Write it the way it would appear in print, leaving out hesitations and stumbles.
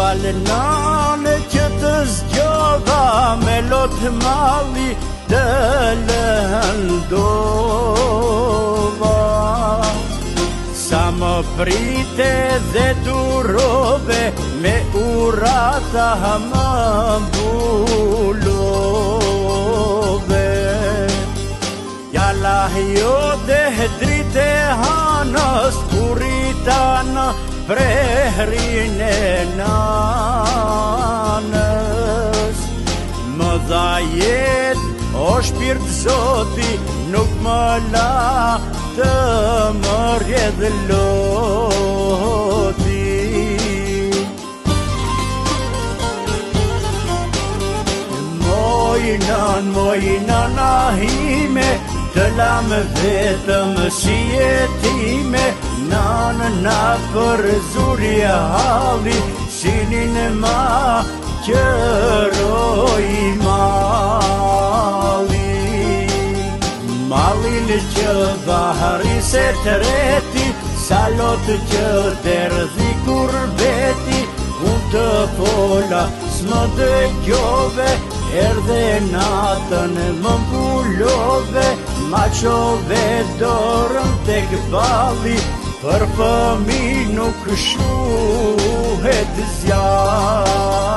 Falënane që të zgjodha me lotë malli të lëndova. Sa më prite dhe durove, me urata më mbulove. Jalla jote drite hanës, kurita në prehrin e nanës. Më dha jet, o shpirt Zoti, nuk më la të më rjedh loti. Moj nëna hime, të lam vetëm si jetime. Nëna për zurja halli, sinin ma qëroj malli. Mallin që dhahri se të reti, salot që derdhi kurbeti. Unë të fola s'më dëgjove, erdhe natën më mbulove. Ma qove dorën tek balli, për fëmi nuk shuhet zjarri.